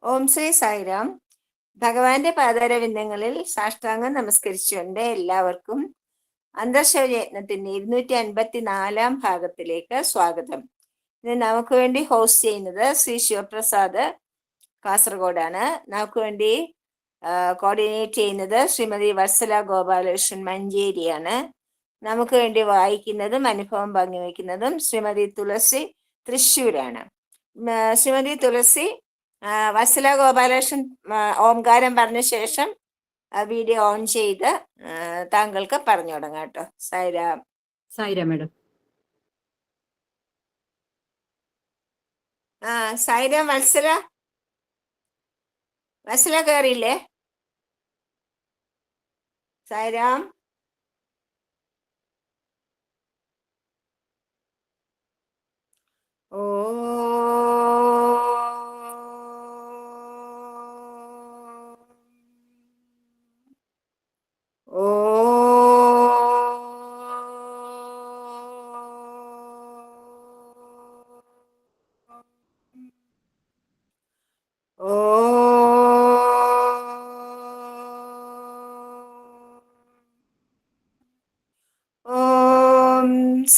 ഓം ശ്രീ സായിരാം. ഭഗവാന്റെ പാതാരവിന്ദങ്ങളിൽ സാഷ്ടാംഗം നമസ്കരിച്ചുകൊണ്ട് എല്ലാവർക്കും അന്തർശൗര്യയജ്ഞത്തിന്റെ 254 ഭാഗത്തിലേക്ക് സ്വാഗതം. ഇത് നമുക്ക് വേണ്ടി ഹോസ്റ്റ് ചെയ്യുന്നത് ശ്രീ ശിവപ്രസാദ് കാസർഗോഡാണ്. നമുക്ക് വേണ്ടി കോർഡിനേറ്റ് ചെയ്യുന്നത് ശ്രീമതി വത്സല ഗോപാലകൃഷ്ണൻ മഞ്ചേരിയാണ്. നമുക്ക് വേണ്ടി വായിക്കുന്നതും അനുഭവം പങ്കുവയ്ക്കുന്നതും ശ്രീമതി തുളസി തൃശ്ശൂരാണ്. ശ്രീമതി തുളസി വത്സല ഗോപാലകൃഷ്ണൻ ഓംകാരം പറഞ്ഞ ശേഷം വീഡിയോ ഓൺ ചെയ്ത് താങ്കൾക്ക് പറഞ്ഞു തുടങ്ങാം കേട്ടോ. സായിരാം. സായിരാം മേഡം. സായിരാം. വത്സല കയറിയില്ലേ? സായിരാം. ഓ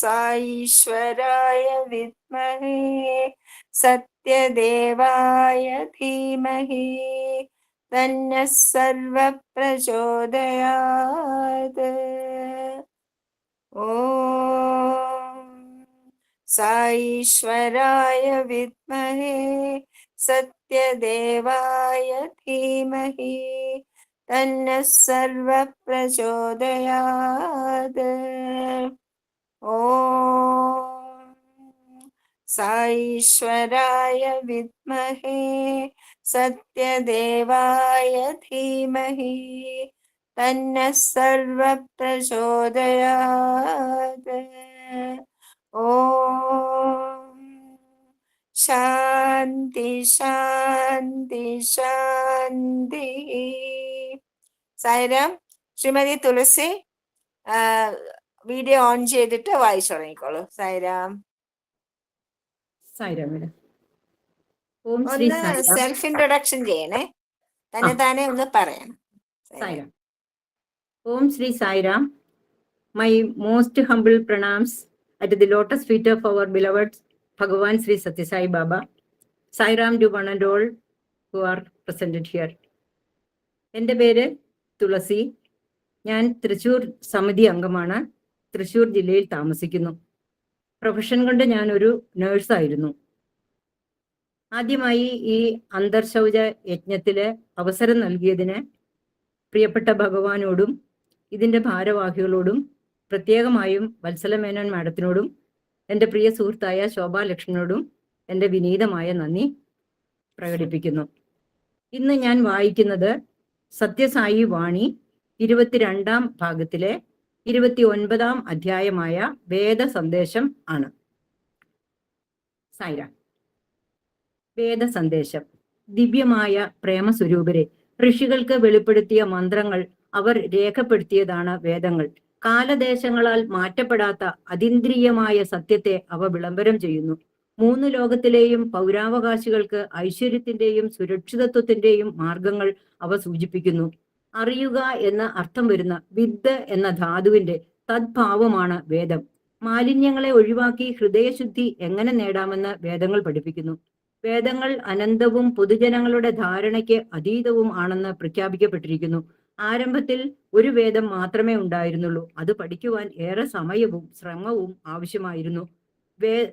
साईश्वराय विद्महे सत्यदेवाय धीमहि तन्नः सर्वः प्रचोदयात्. ॐ साईश्वराय विद्महे सत्यदेवाय धीमहि तन्नः सर्वः प्रचोदयात्. ॐ साईश्वराय विद्महे सत्यदेवाय धीमहि तन्नः सर्वः प्रचोदयात्. ॐ शान्ति शान्ति शान्तिः. സായിരാം. ശ്രീമതി തുളസി വീഡിയോ ഓൺ ചെയ്തിട്ട് വായിച്ചു തുടങ്ങിക്കോളൂ. സായിരാം. സായിരാം മേഡം. ഒന്ന് സെൽഫ് ഇൻട്രൊഡക്ഷൻ ചെയ്യണേ, തന്നെ ഒന്ന് പറയണം. Sairam. Om Shri Sairam. My most humble പ്രണാംസ് at the lotus feet of our beloved Bhagavan Sri Sathya Sai Baba. Sairam to one and all who are presented here. എൻ്റെ പേര് തുളസി. ഞാൻ തൃശ്ശൂർ സമിതി അംഗമാണ്. തൃശ്ശൂർ ജില്ലയിൽ താമസിക്കുന്നു. പ്രൊഫഷൻ കൊണ്ട് ഞാൻ ഒരു നേഴ്സായിരുന്നു. ആദ്യമായി ഈ അന്തർശൗച യജ്ഞത്തില് അവസരം നൽകിയതിന് പ്രിയപ്പെട്ട ഭഗവാനോടും ഇതിൻ്റെ ഭാരവാഹികളോടും പ്രത്യേകമായും വത്സല മേനോൻ മാഡത്തിനോടും എൻ്റെ പ്രിയ സുഹൃത്തായ ശോഭാലക്ഷ്മിയോടും എൻ്റെ വിനീതമായ നന്ദി പ്രകടിപ്പിക്കുന്നു. ഇന്ന് ഞാൻ വായിക്കുന്നത് സത്യസായി വാണി 22-ാം ഭാഗത്തിലെ 29-ാം അധ്യായമായ വേദ സന്ദേശം ആണ്. സായിരാം. വേദ സന്ദേശം. ദിവ്യമായ പ്രേമസ്വരൂപരെ, ഋഷികൾക്ക് വെളിപ്പെടുത്തിയ മന്ത്രങ്ങൾ അവർ രേഖപ്പെടുത്തിയതാണ് വേദങ്ങൾ. കാലദേശങ്ങളാൽ മാറ്റപ്പെടാത്ത അതീന്ദ്രിയമായ സത്യത്തെ അവ വിളംബരം ചെയ്യുന്നു. 3 ലോകത്തിലെയും പൗരാവകാശികൾക്ക് ഐശ്വര്യത്തിന്റെയും സുരക്ഷിതത്വത്തിന്റെയും മാർഗങ്ങൾ അവ സൂചിപ്പിക്കുന്നു. അറിയുക എന്ന അർത്ഥം വരുന്ന വിദ് എന്ന ധാതുവിന്റെ തദ്ഭാവമാണ് വേദം. മാലിന്യങ്ങളെ ഒഴിവാക്കി ഹൃദയശുദ്ധി എങ്ങനെ നേടാമെന്ന് വേദങ്ങൾ പഠിപ്പിക്കുന്നു. വേദങ്ങൾ അനന്തവും പൊതുജനങ്ങളുടെ ധാരണയ്ക്ക് അതീതവും ആണെന്ന് പ്രഖ്യാപിക്കപ്പെട്ടിരിക്കുന്നു. ആരംഭത്തിൽ ഒരു വേദം മാത്രമേ ഉണ്ടായിരുന്നുള്ളൂ. അത് പഠിക്കുവാൻ ഏറെ സമയവും ശ്രമവും ആവശ്യമായിരുന്നു.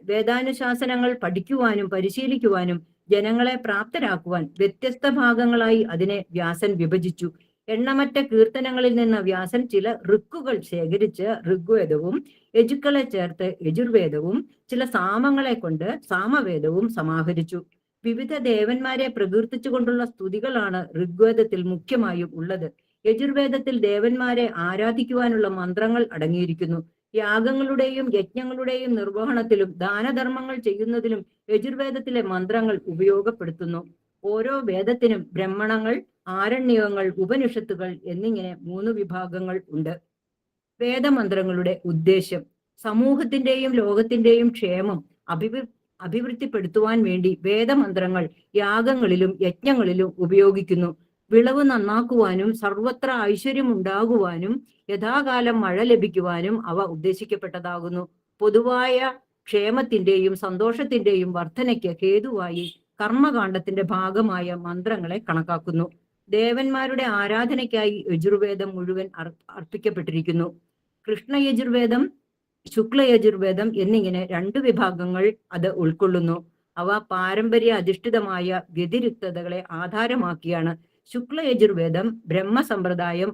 വേദാനുശാസനങ്ങൾ പഠിക്കുവാനും പരിശീലിക്കുവാനും ജനങ്ങളെ പ്രാപ്തരാക്കുവാൻ വ്യത്യസ്ത ഭാഗങ്ങളായി അതിനെ വ്യാസൻ വിഭജിച്ചു. എണ്ണമറ്റ കീർത്തനങ്ങളിൽ നിന്ന് വ്യാസൻ ചില ഋക്കുകൾ ശേഖരിച്ച് ഋഗ്വേദവും, യജുക്കളെ ചേർത്ത് യജുർവേദവും, ചില സാമങ്ങളെ കൊണ്ട് സാമവേദവും സമാഹരിച്ചു. വിവിധ ദേവന്മാരെ പ്രകീർത്തിച്ചുകൊണ്ടുള്ള സ്തുതികളാണ് ഋഗ്വേദത്തിൽ മുഖ്യമായും ഉള്ളത്. യജുർവേദത്തിൽ ദേവന്മാരെ ആരാധിക്കുവാനുള്ള മന്ത്രങ്ങൾ അടങ്ങിയിരിക്കുന്നു. യാഗങ്ങളുടെയും യജ്ഞങ്ങളുടെയും നിർവഹണത്തിലും ദാനധർമ്മങ്ങൾ ചെയ്യുന്നതിലും യജുർവേദത്തിലെ മന്ത്രങ്ങൾ ഉപയോഗപ്പെടുത്തുന്നു. ഓരോ വേദത്തിനും ബ്രഹ്മണങ്ങൾ, ആരണ്യകങ്ങൾ, ഉപനിഷത്തുകൾ എന്നിങ്ങനെ 3 വിഭാഗങ്ങൾ ഉണ്ട്. വേദമന്ത്രങ്ങളുടെ ഉദ്ദേശ്യം സമൂഹത്തിന്റെയും ലോകത്തിന്റെയും ക്ഷേമം അഭിവൃദ്ധിപ്പെടുത്തുവാൻ വേണ്ടി വേദമന്ത്രങ്ങൾ യാഗങ്ങളിലും യജ്ഞങ്ങളിലും ഉപയോഗിക്കുന്നു. വിളവ് നന്നാക്കുവാനും സർവത്ര ഐശ്വര്യമുണ്ടാകുവാനും യഥാകാലം മഴ ലഭിക്കുവാനും അവ ഉദ്ദേശിക്കപ്പെട്ടതാകുന്നു. പൊതുവായ ക്ഷേമത്തിന്റെയും സന്തോഷത്തിന്റെയും വർധനയ്ക്ക് ഹേതുവായി കർമ്മകാണ്ഡത്തിന്റെ ഭാഗമായ മന്ത്രങ്ങളെ കണക്കാക്കുന്നു. ദേവന്മാരുടെ ആരാധനയ്ക്കായി യജുർവേദം മുഴുവൻ അർപ്പിക്കപ്പെട്ടിരിക്കുന്നു. കൃഷ്ണയജുർവേദം, ശുക്ലയജുർവേദം എന്നിങ്ങനെ 2 വിഭാഗങ്ങൾ അത് ഉൾക്കൊള്ളുന്നു. അവ പാരമ്പര്യ അധിഷ്ഠിതമായ വ്യതിരിക്തതകളെ ആധാരമാക്കിയാണ്. ശുക്ലയജുർവേദം ബ്രഹ്മസമ്പ്രദായം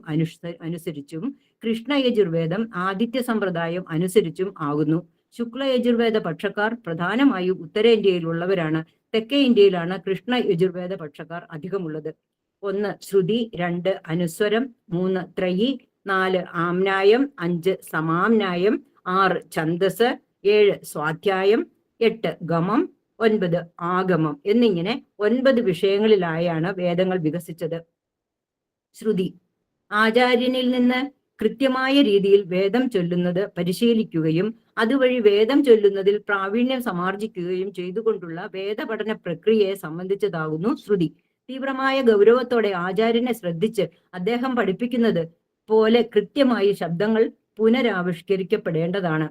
അനുസരിച്ചും കൃഷ്ണയജുർവേദം ആദിത്യ സമ്പ്രദായം അനുസരിച്ചും ആകുന്നു. ശുക്ലയജുർവേദ പക്ഷക്കാർ പ്രധാനമായും ഉത്തരേന്ത്യയിലുള്ളവരാണ്. തെക്കേ ഇന്ത്യയിലാണ് കൃഷ്ണ യജുർവേദ പക്ഷക്കാർ അധികമുള്ളത്. 1 ശ്രുതി, 2 അനുസ്വരം, 3 ത്രയി, 4 ആംനായം, 5 സമാംനായം, 6 ഛന്ദസ്, 7 സ്വാധ്യായം, 8 ഗമം, 9 ആഗമം എന്നിങ്ങനെ 9 വിഷയങ്ങളിലായാണ് വേദങ്ങൾ വികസിച്ചത്. ശ്രുതി ആചാര്യനിൽ നിന്ന് കൃത്യമായ രീതിയിൽ വേദം ചൊല്ലുന്നത് പരിശീലിക്കുകയും അതുവഴി വേദം ചൊല്ലുന്നതിൽ പ്രാവീണ്യം സമാർജിക്കുകയും ചെയ്തുകൊണ്ടുള്ള വേദപഠന പ്രക്രിയയെ സംബന്ധിച്ചതാകുന്നു ശ്രുതി. തീവ്രമായ ഗൗരവത്തോടെ ആചാര്യനെ ശ്രദ്ധിച്ച് അദ്ദേഹം പഠിപ്പിക്കുന്നത് പോലെ കൃത്യമായി ശബ്ദങ്ങൾ പുനരാവിഷ്കരിക്കപ്പെടേണ്ടതാണ്.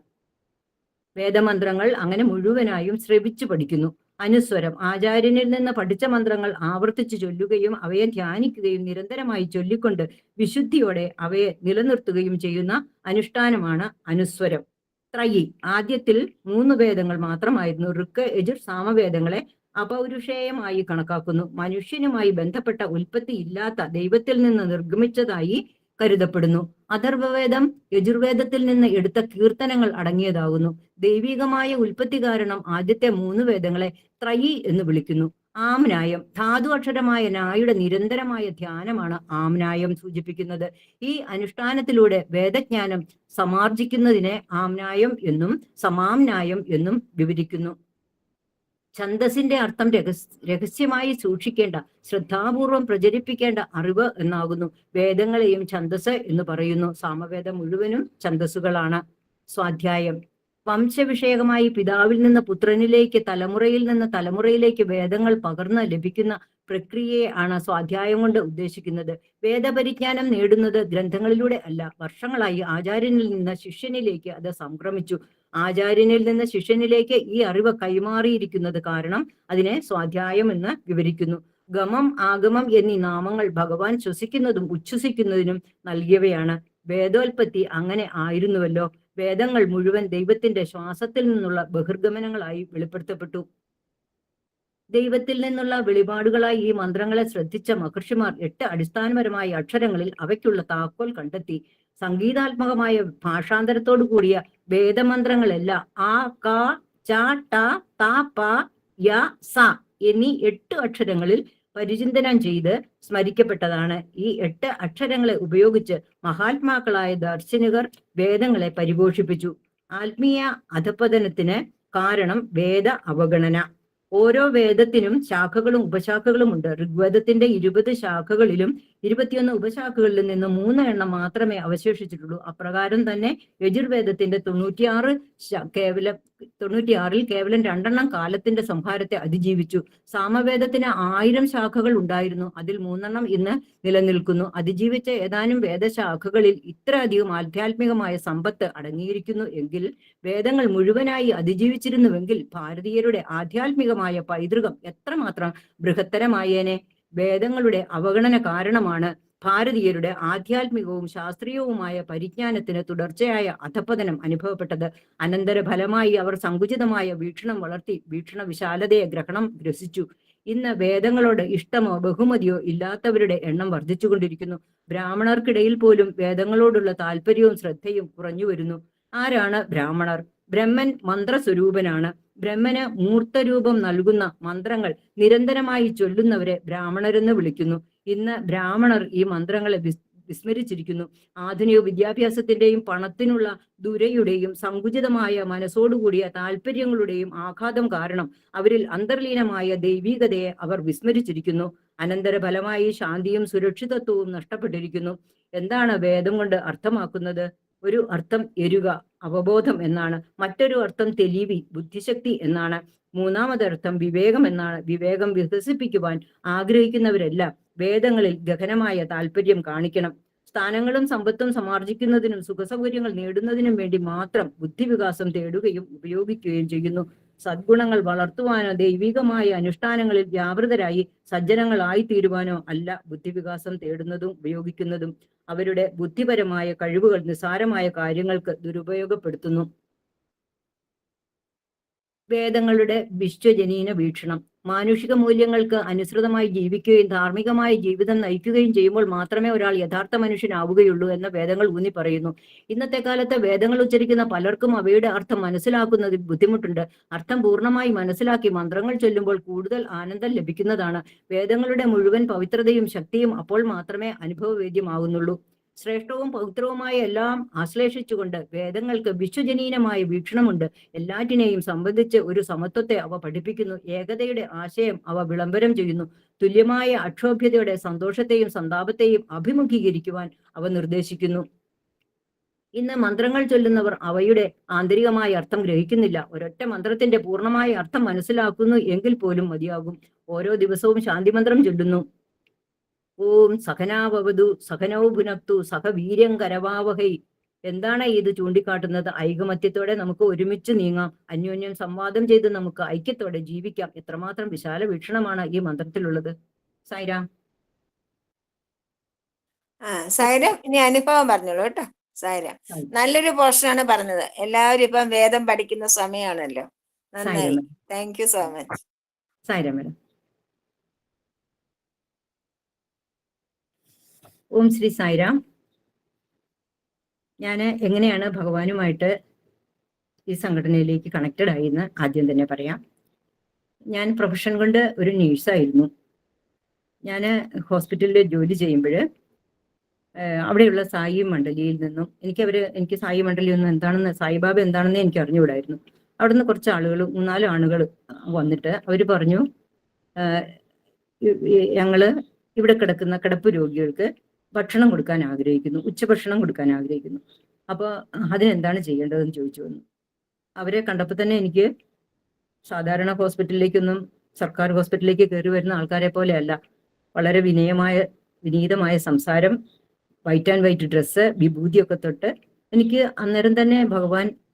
വേദമന്ത്രങ്ങൾ അങ്ങനെ മുഴുവനായും ശ്രവിച്ചു പഠിക്കുന്നു. അനുസ്വരം ആചാര്യനിൽ നിന്ന് പഠിച്ച മന്ത്രങ്ങൾ ആവർത്തിച്ചു ചൊല്ലുകയും അവയെ ധ്യാനിക്കുകയും നിരന്തരമായി ചൊല്ലിക്കൊണ്ട് വിശുദ്ധിയോടെ അവയെ നിലനിർത്തുകയും ചെയ്യുന്ന അനുഷ്ഠാനമാണ് അനുസ്വരം. ത്രയി ആദ്യത്തിൽ 3 വേദങ്ങൾ മാത്രമായിരുന്നു. ഋക്ക്, യജുർ, സാമവേദങ്ങളെ അപൗരുഷേയമായി കണക്കാക്കുന്നു. മനുഷ്യനുമായി ബന്ധപ്പെട്ട ഉൽപ്പത്തി ഇല്ലാത്ത ദൈവത്തിൽ നിന്ന് നിർഗമിച്ചതായി കരുതപ്പെടുന്നു. അഥർവവേദം യജുർവേദത്തിൽ നിന്ന് എടുത്ത കീർത്തനങ്ങൾ അടങ്ങിയതാകുന്നു. ദൈവികമായ ഉൽപ്പത്തി കാരണം ആദ്യത്തെ 3 വേദങ്ങളെ ത്രയി എന്ന് വിളിക്കുന്നു. ആംനായം ധാതു അക്ഷരമായ നായുടെ നിരന്തരമായ ധ്യാനമാണ് ആംനായം സൂചിപ്പിക്കുന്നത്. ഈ അനുഷ്ഠാനത്തിലൂടെ വേദജ്ഞാനം സമാർജിക്കുന്നതിനെ ആംനായം എന്നും സമാംനായം എന്നും വിവരിക്കുന്നു. ഛന്ദസിന്റെ അർത്ഥം രഹസ്യമായി സൂക്ഷിക്കേണ്ട, ശ്രദ്ധാപൂർവം പ്രചരിപ്പിക്കേണ്ട അറിവ് എന്നാകുന്നു. വേദങ്ങളെയും ഛന്ദസ് എന്ന് പറയുന്നു. സാമവേദം മുഴുവനും ഛന്ദസ്സുകളാണ്. സ്വാധ്യായം വംശവിഷയകമായി പിതാവിൽ നിന്ന് പുത്രനിലേക്ക്, തലമുറയിൽ നിന്ന് തലമുറയിലേക്ക് വേദങ്ങൾ പകർന്ന് ലഭിക്കുന്ന പ്രക്രിയയെ ആണ് സ്വാധ്യായം കൊണ്ട് ഉദ്ദേശിക്കുന്നത്. വേദപരിജ്ഞാനം നേടുന്നത് ഗ്രന്ഥങ്ങളിലൂടെ അല്ല, വർഷങ്ങളായി ആചാര്യനിൽ നിന്ന് ശിഷ്യനിലേക്ക് അത് സംക്രമിച്ചു. ആചാര്യനിൽ നിന്ന് ശിഷ്യനിലേക്ക് ഈ അറിവ് കൈമാറിയിരിക്കുന്നത് കാരണം അതിനെ സ്വാധ്യായം എന്ന് വിവരിക്കുന്നു. ഗമം, ആഗമം എന്നീ നാമങ്ങൾ ഭഗവാൻ ശ്വസിക്കുന്നതും ഉച്ഛ്വസിക്കുന്നതിനും നൽകിയവയാണ്. വേദോൽപത്തി അങ്ങനെ ആയിരുന്നുവല്ലോ. വേദങ്ങൾ മുഴുവൻ ദൈവത്തിന്റെ ശ്വാസത്തിൽ നിന്നുള്ള ബഹിർഗമനങ്ങളായി വെളിപ്പെടുത്തപ്പെട്ടു. ദൈവത്തിൽ നിന്നുള്ള വെളിപാടുകളായി ഈ മന്ത്രങ്ങളെ ശ്രദ്ധിച്ച മഹർഷിമാർ 8 അടിസ്ഥാനപരമായ അക്ഷരങ്ങളിൽ അവയ്ക്കുള്ള താക്കോൽ കണ്ടെത്തി. സംഗീതാത്മകമായ ഭാഷാന്തരത്തോടു കൂടിയ വേദമന്ത്രങ്ങളെല്ലാം ആ, ക, ച, ട, ത, പ, യ, സ എന്നീ 8 അക്ഷരങ്ങളിൽ പരിചിന്തനം ചെയ്ത് സ്മരിക്കപ്പെട്ടതാണ്. ഈ 8 അക്ഷരങ്ങളെ ഉപയോഗിച്ച് മഹാത്മാക്കളായ ദാർശനികർ വേദങ്ങളെ പരിപോഷിപ്പിച്ചു. ആത്മീയ അധപതനത്തിന് കാരണം വേദ അവഗണന. ഓരോ വേദത്തിനും ശാഖകളും ഉപശാഖകളും ഉണ്ട്. ഋഗ്വേദത്തിന്റെ 20 ശാഖകളിലും 21 ഉപശാഖകളിലും നിന്ന് 3 എണ്ണം മാത്രമേ അവശേഷിച്ചിട്ടുള്ളൂ. അപ്രകാരം തന്നെ യജുർവേദത്തിന്റെ 96ൽ കേവലം 2 എണ്ണം കാലത്തിന്റെ സംഹാരത്തെ അതിജീവിച്ചു. സാമവേദത്തിന് 1000 ശാഖകൾ ഉണ്ടായിരുന്നു. അതിൽ 3 എണ്ണം ഇന്ന് നിലനിൽക്കുന്നു. അതിജീവിച്ച ഏതാനും വേദശാഖകളിൽ ഇത്രയധികം ആധ്യാത്മികമായ സമ്പത്ത് അടങ്ങിയിരിക്കുന്നു എങ്കിൽ വേദങ്ങൾ മുഴുവനായി അതിജീവിച്ചിരുന്നുവെങ്കിൽ ഭാരതീയരുടെ ആധ്യാത്മികമായ പൈതൃകം എത്രമാത്രം ബൃഹത്തരമായേനെ. വേദങ്ങളുടെ അവഗണന കാരണമാണ് ഭാരതീയരുടെ ആധ്യാത്മികവും ശാസ്ത്രീയവുമായ പരിജ്ഞാനത്തിന് തുടർച്ചയായ അധപതനം അനുഭവപ്പെട്ടത്. അനന്തരഫലമായി അവർ സങ്കുചിതമായ വീക്ഷണം വളർത്തി വീക്ഷണ വിശാലതയെ ഗ്രഹണം ഗ്രസിച്ചു. ഇന്ന് വേദങ്ങളോട് ഇഷ്ടമോ ബഹുമതിയോ ഇല്ലാത്തവരുടെ എണ്ണം വർദ്ധിച്ചുകൊണ്ടിരിക്കുന്നു. ബ്രാഹ്മണർക്കിടയിൽ പോലും വേദങ്ങളോടുള്ള താല്പര്യവും ശ്രദ്ധയും കുറഞ്ഞു വരുന്നു. ആരാണ് ബ്രാഹ്മണർ? ബ്രഹ്മൻ മന്ത്രസ്വരൂപനാണ്. ബ്രഹ്മന് മൂർത്തരൂപം നൽകുന്ന മന്ത്രങ്ങൾ നിരന്തരമായി ചൊല്ലുന്നവരെ ബ്രാഹ്മണരെന്ന് വിളിക്കുന്നു. ഇന്ന് ബ്രാഹ്മണർ ഈ മന്ത്രങ്ങളെ വിസ്മരിച്ചിരിക്കുന്നു. ആധുനിക വിദ്യാഭ്യാസത്തിന്റെയും പണത്തിനുള്ള ദുരയുടെയും സങ്കുചിതമായ മനസ്സോടുകൂടിയ താല്പര്യങ്ങളുടെയും ആഘാതം കാരണം അവരിൽ അന്തർലീനമായ ദൈവികതയെ അവർ വിസ്മരിച്ചിരിക്കുന്നു. അനന്തരഫലമായി ശാന്തിയും സുരക്ഷിതത്വവും നഷ്ടപ്പെട്ടിരിക്കുന്നു. എന്താണ് വേദം കൊണ്ട് അർത്ഥമാക്കുന്നത്? ഒരു അർത്ഥം എരുക, അവബോധം എന്നാണ്. മറ്റൊരു അർത്ഥം തെളിവി, ബുദ്ധിശക്തി എന്നാണ്. മൂന്നാമതർത്ഥം വിവേകം എന്നാണ്. വിവേകം വികസിപ്പിക്കുവാൻ ആഗ്രഹിക്കുന്നവരെല്ലാം വേദങ്ങളിൽ ഗഹനമായ താല്പര്യം കാണിക്കണം. സ്ഥാനങ്ങളും സമ്പത്തും സമാർജിക്കുന്നതിനും സുഖസൗകര്യങ്ങൾ നേടുന്നതിനും വേണ്ടി മാത്രം ബുദ്ധിവികാസം തേടുകയും ഉപയോഗിക്കുകയും ചെയ്യുന്നു. സദ്ഗുണങ്ങൾ വളർത്തുവാനോ ദൈവികമായ അനുഷ്ഠാനങ്ങളിൽ വ്യാപൃതരായി സജ്ജനങ്ങളായി തീരുവാനോ അല്ല ബുദ്ധിവികാസം തേടുന്നതും ഉപയോഗിക്കുന്നതും. അവരുടെ ബുദ്ധിപരമായ കഴിവുകൾ നിസ്സാരമായ കാര്യങ്ങൾക്ക് ദുരുപയോഗപ്പെടുത്തുന്നു. വേദങ്ങളുടെ വിശ്വജനീന വീക്ഷണം. മാനുഷിക മൂല്യങ്ങൾക്ക് അനുസൃതമായി ജീവിക്കുകയും ധാർമ്മികമായ ജീവിതം നയിക്കുകയും ചെയ്യുമ്പോൾ മാത്രമേ ഒരാൾ യഥാർത്ഥ മനുഷ്യനാവുകയുള്ളൂ എന്ന് വേദങ്ങൾ ഊന്നി പറയുന്നു. ഇന്നത്തെ കാലത്ത് വേദങ്ങൾ ഉച്ചരിക്കുന്ന പലർക്കും അവയുടെ അർത്ഥം മനസ്സിലാക്കുന്നതിൽ ബുദ്ധിമുട്ടുണ്ട്. അർത്ഥം പൂർണ്ണമായി മനസ്സിലാക്കി മന്ത്രങ്ങൾ ചൊല്ലുമ്പോൾ കൂടുതൽ ആനന്ദം ലഭിക്കുന്നതാണ്. വേദങ്ങളുടെ മുഴുവൻ പവിത്രതയും ശക്തിയും അപ്പോൾ മാത്രമേ അനുഭവവേദ്യമാകുന്നുള്ളൂ. ശ്രേഷ്ഠവും പവിത്രവുമായ എല്ലാം ആശ്ലേഷിച്ചുകൊണ്ട് വേദങ്ങൾക്ക് വിശ്വജനീനമായ വീക്ഷണമുണ്ട്. എല്ലാറ്റിനെയും സംബന്ധിച്ച് ഒരു സമത്വത്തെ അവ പഠിപ്പിക്കുന്നു. ഏകതയുടെ ആശയം അവ വിളംബരം ചെയ്യുന്നു. തുല്യമായ അക്ഷോഭ്യതയുടെ സന്തോഷത്തെയും സന്താപത്തെയും അഭിമുഖീകരിക്കുവാൻ അവ നിർദ്ദേശിക്കുന്നു. ഇന്ന് മന്ത്രങ്ങൾ ചൊല്ലുന്നവർ അവയുടെ ആന്തരികമായ അർത്ഥം ഗ്രഹിക്കുന്നില്ല. ഒരൊറ്റ മന്ത്രത്തിന്റെ പൂർണ്ണമായ അർത്ഥം മനസ്സിലാക്കുന്നു എങ്കിൽ പോലും മതിയാകും. ഓരോ ദിവസവും ശാന്തിമന്ത്രം ചൊല്ലുന്നു. ഓം സഖനാവവതു സഖനൗ ഭുനക്തു സഖ വീര്യം കരവാവഹൈ. എന്താണ് ഇത് ചൂണ്ടിക്കാട്ടുന്നത്? ഐകമത്യത്തോടെ നമുക്ക് ഒരുമിച്ച് നീങ്ങാം. അന്യോന്യം സംവാദം ചെയ്ത് നമുക്ക് ഐക്യത്തോടെ ജീവിക്കാം. എത്രമാത്രം വിശാല വീക്ഷണമാണ് ഈ മന്ത്രത്തിലുള്ളത്. സായിരാം. സായിരാം, ഇനി അനുഭവം പറഞ്ഞോളൂ കേട്ടോ. സായിരാം, നല്ലൊരു പോർഷനാണ് പറഞ്ഞത്. എല്ലാവരും ഇപ്പം വേദം പഠിക്കുന്ന സമയമാണല്ലോ. നന്നായി, thank you so much. Sairam madam. Om Shri Sairam. ഞാൻ എങ്ങനെയാണ് ഭഗവാനുമായിട്ട് ഈ സംഘടനയിലേക്ക് കണക്റ്റഡ് ആയിന്ന് ആദ്യം തന്നെ പറയാം. ഞാൻ പ്രൊഫഷൻ കൊണ്ട് ഒരു നേഴ്സായിരുന്നു. ഞാൻ ഹോസ്പിറ്റലിൽ ജോലി ചെയ്യുമ്പോൾ അവിടെയുള്ള സായി മണ്ഡലിയിൽ നിന്നും എനിക്ക് സായി മണ്ഡലി ഒന്നും എന്താണെന്ന്, സായിബാബ എന്താണെന്ന് എനിക്ക് അറിഞ്ഞുകൂടായിരുന്നു. അവിടെ നിന്ന് കുറച്ച് ആളുകൾ, 3-4 ആളുകൾ വന്നിട്ട് അവർ പറഞ്ഞു, ഞങ്ങൾ ഇവിടെ കിടക്കുന്ന കിടപ്പ് രോഗികൾക്ക് ഭക്ഷണം കൊടുക്കാൻ ആഗ്രഹിക്കുന്നു, ഉച്ചഭക്ഷണം കൊടുക്കാൻ ആഗ്രഹിക്കുന്നു. അപ്പോൾ അതിനെന്താണ് ചെയ്യേണ്ടതെന്ന് ചോദിച്ചു വന്നു. അവരെ കണ്ടപ്പോൾ തന്നെ എനിക്ക് സാധാരണ ഹോസ്പിറ്റലിലേക്കൊന്നും, സർക്കാർ ഹോസ്പിറ്റലിലേക്ക് കയറി വരുന്ന ആൾക്കാരെ പോലെയല്ല, വളരെ വിനീതമായ സംസാരം, വൈറ്റ് ആൻഡ് വൈറ്റ് ഡ്രസ്സ്, വിഭൂതിയൊക്കെ തൊട്ട് എനിക്ക് അന്നേരം തന്നെ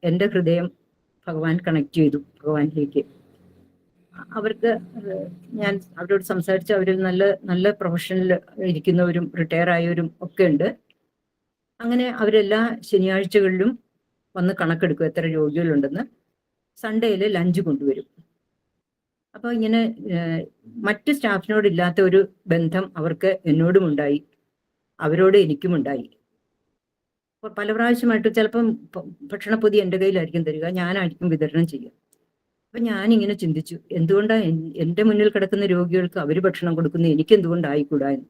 എൻ്റെ ഹൃദയം ഭഗവാൻ കണക്ട് ചെയ്തു ഭഗവാനിലേക്ക്. അവർക്ക് ഞാൻ അവരോട് സംസാരിച്ച് അവർ നല്ല പ്രൊഫഷനിൽ ഇരിക്കുന്നവരും റിട്ടയർ ആയവരും ഒക്കെ ഉണ്ട്. അങ്ങനെ അവരെല്ലാ ശനിയാഴ്ചകളിലും വന്ന് കണക്കെടുക്കും എത്ര രോഗികളുണ്ടെന്ന്. സൺഡേയിൽ ലഞ്ച് കൊണ്ടുവരും. അപ്പോൾ ഇങ്ങനെ മറ്റ് സ്റ്റാഫിനോടില്ലാത്ത ഒരു ബന്ധം അവർക്ക് എന്നോടും ഉണ്ടായി, അവരോട് എനിക്കും ഉണ്ടായി. പല പ്രാവശ്യമായിട്ട് ചിലപ്പം ഭക്ഷണപ്പൊതി എൻ്റെ കയ്യിലായിരിക്കും തരിക, ഞാനായിരിക്കും വിതരണം ചെയ്യുക. അപ്പൊ ഞാനിങ്ങനെ ചിന്തിച്ചു, എന്തുകൊണ്ടാണ് എൻ്റെ മുന്നിൽ കിടക്കുന്ന രോഗികൾക്ക് അവർ ഭക്ഷണം കൊടുക്കുന്നത്, എനിക്ക് എന്തുകൊണ്ടായിക്കൂടാ എന്ന്.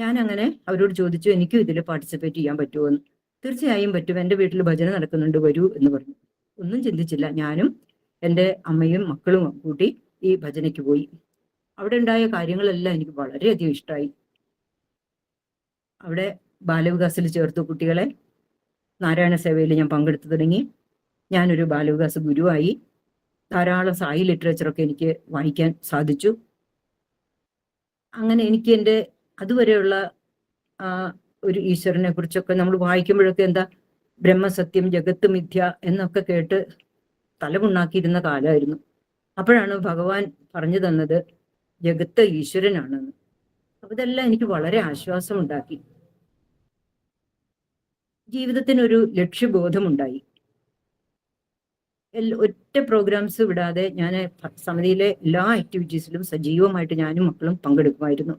ഞാൻ അങ്ങനെ അവരോട് ചോദിച്ചു, എനിക്കും ഇതിൽ പാർട്ടിസിപ്പേറ്റ് ചെയ്യാൻ പറ്റുമോ എന്ന്. തീർച്ചയായും പറ്റും, എൻ്റെ വീട്ടിൽ ഭജന നടക്കുന്നുണ്ട്, വരൂ എന്ന് പറഞ്ഞു. ഒന്നും ചിന്തിച്ചില്ല, ഞാനും എൻ്റെ അമ്മയും മക്കളും കൂട്ടി ഈ ഭജനയ്ക്ക് പോയി. അവിടെ ഉണ്ടായ കാര്യങ്ങളെല്ലാം എനിക്ക് വളരെയധികം ഇഷ്ടമായി. അവിടെ ബാലവികാസിൽ ചേർത്തു കുട്ടികളെ. നാരായണ സേവയിൽ ഞാൻ പങ്കെടുത്തു തുടങ്ങി. ഞാനൊരു ബാലവികാസ ഗുരുവായി. ധാരാളം സായി ലിറ്ററേച്ചറൊക്കെ എനിക്ക് വായിക്കാൻ സാധിച്ചു. അങ്ങനെ എനിക്ക് എൻ്റെ അതുവരെയുള്ള ഒരു ഈശ്വരനെ കുറിച്ചൊക്കെ നമ്മൾ വായിക്കുമ്പോഴൊക്കെ എന്താ ബ്രഹ്മസത്യം ജഗത്ത് മിഥ്യ എന്നൊക്കെ കേട്ട് തലമുണ്ണാക്കിയിരുന്ന കാലമായിരുന്നു. അപ്പോഴാണ് ഭഗവാൻ പറഞ്ഞു തന്നത് ജഗത്ത് ഈശ്വരനാണെന്ന്. അപ്പൊ ഇതെല്ലാം എനിക്ക് വളരെ ആശ്വാസം ഉണ്ടാക്കി. ജീവിതത്തിനൊരു ലക്ഷ്യബോധമുണ്ടായി. ഒറ്റ പ്രോഗ്രാംസ് വിടാതെ ഞാൻ സമിതിയിലെ എല്ലാ ആക്ടിവിറ്റീസിലും സജീവമായിട്ട് ഞാനും മക്കളും പങ്കെടുക്കുമായിരുന്നു.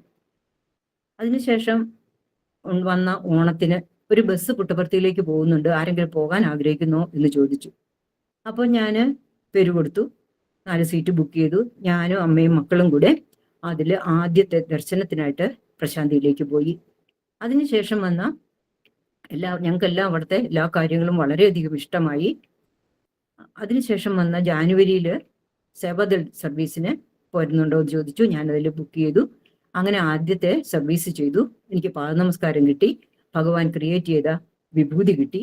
അതിനുശേഷം വന്ന ഓണത്തിന് ഒരു ബസ് പുട്ടപർത്തിയിലേക്ക് പോകുന്നുണ്ട്, ആരെങ്കിലും പോകാൻ ആഗ്രഹിക്കുന്നോ എന്ന് ചോദിച്ചു. അപ്പോൾ ഞാൻ പേര് കൊടുത്തു, 4 സീറ്റ് ബുക്ക് ചെയ്തു. ഞാനും അമ്മയും മക്കളും കൂടെ അതിൽ ആദ്യത്തെ ദർശനത്തിനായിട്ട് പ്രശാന്തിയിലേക്ക് പോയി. അതിനുശേഷം വന്ന ഞങ്ങൾക്കെല്ലാം അവിടുത്തെ എല്ലാ കാര്യങ്ങളും വളരെയധികം ഇഷ്ടമായി. അതിനുശേഷം വന്ന ജാനുവരിയിൽ സേവാദൾ സർവീസിന് പോരുന്നുണ്ടോ എന്ന് ചോദിച്ചു. ഞാനതിൽ ബുക്ക് ചെയ്തു. അങ്ങനെ ആദ്യത്തെ സർവീസ് ചെയ്തു. എനിക്ക് പാദനമസ്കാരം കിട്ടി, ഭഗവാൻ ക്രിയേറ്റ് ചെയ്ത വിഭൂതി കിട്ടി.